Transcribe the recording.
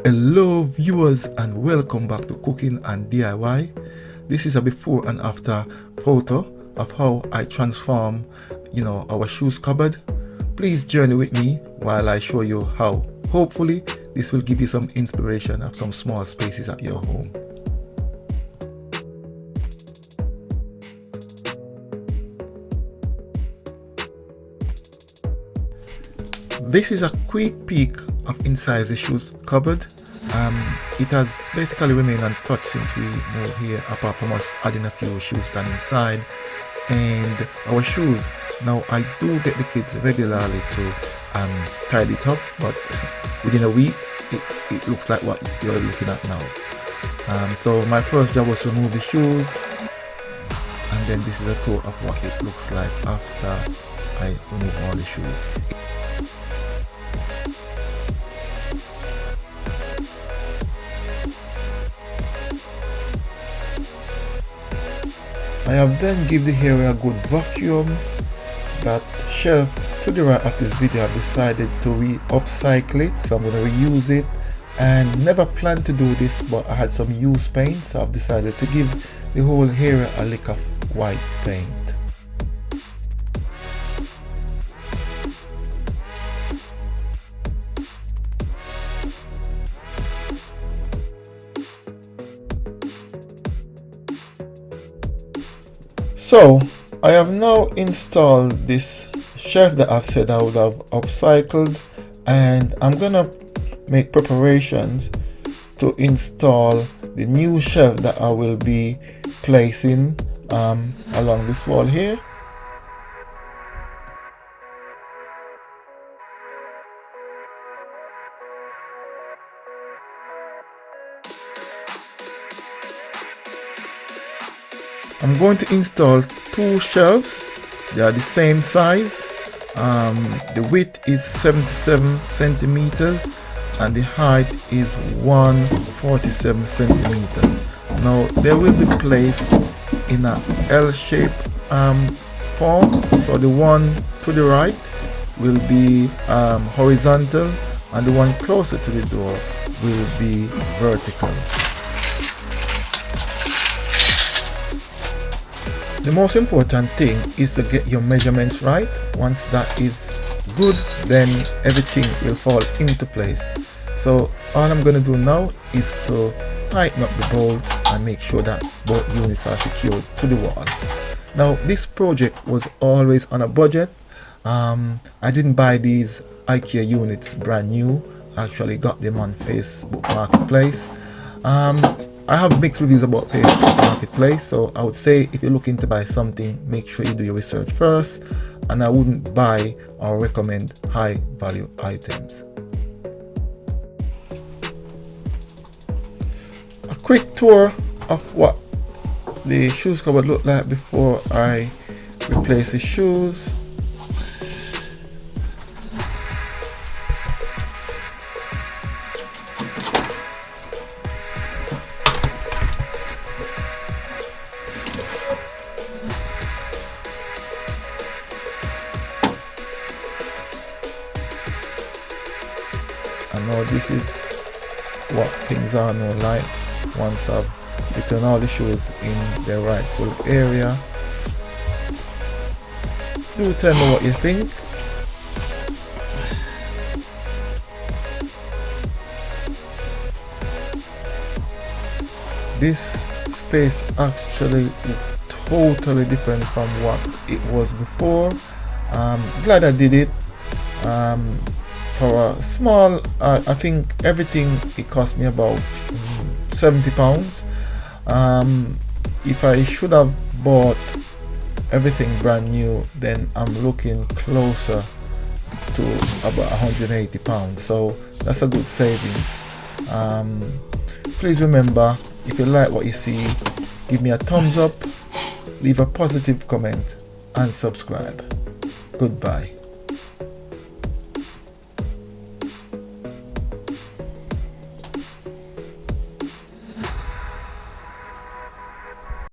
Hello viewers and welcome back to Cooking and DIY. This is a before and after photo of how I transform our shoes cupboard. Please journey with me while I show you how. Hopefully this will give you some inspiration of some small spaces at your home. This is a quick peek of inside the shoes cupboard. It has basically remained untouched since we moved here, apart from us adding a few shoes stand inside and our shoes. Now I do get the kids regularly to tidy it up, but within a week it looks like what you're looking at now. So my first job was to remove the shoes, and then this is a tour of what it looks like after I remove all the shoes. I have then give the area a good vacuum. That shelf to the right of this video, I've decided to upcycle it, so I'm going to reuse it, and never planned to do this, but I had some used paint, so I've decided to give the whole area a lick of white paint. So I have now installed this shelf that I've said I would have upcycled, and I'm gonna make preparations to install the new shelf that I will be placing along this wall here. I'm going to install two shelves. They are the same size. The width is 77 centimeters and the height is 147 centimeters. Now they will be placed in a L-shaped form. So the one to the right will be horizontal and the one closer to the door will be vertical. The most important thing is to get your measurements right. Once that is good, then everything will fall into place. So all I'm going to do now is to tighten up the bolts and make sure that both units are secured to the wall. Now this project was always on a budget. I didn't buy these IKEA units brand new. I actually got them on Facebook Marketplace. I have mixed reviews about Facebook Marketplace, so I would say if you're looking to buy something, make sure you do your research first, and I wouldn't buy or recommend high value items. A quick tour of what the shoes cupboard looked like before I replace the shoes. And now this is what things are now like once I've returned all the shoes in their rightful area. Do tell me what you think. This space actually looked totally different from what it was before. Glad I did it. For a small, I think everything it cost me about £70. If I should have bought everything brand new, then I'm looking closer to about £180. So that's a good savings. Please remember, if you like what you see, give me a thumbs up, leave a positive comment and subscribe. Goodbye.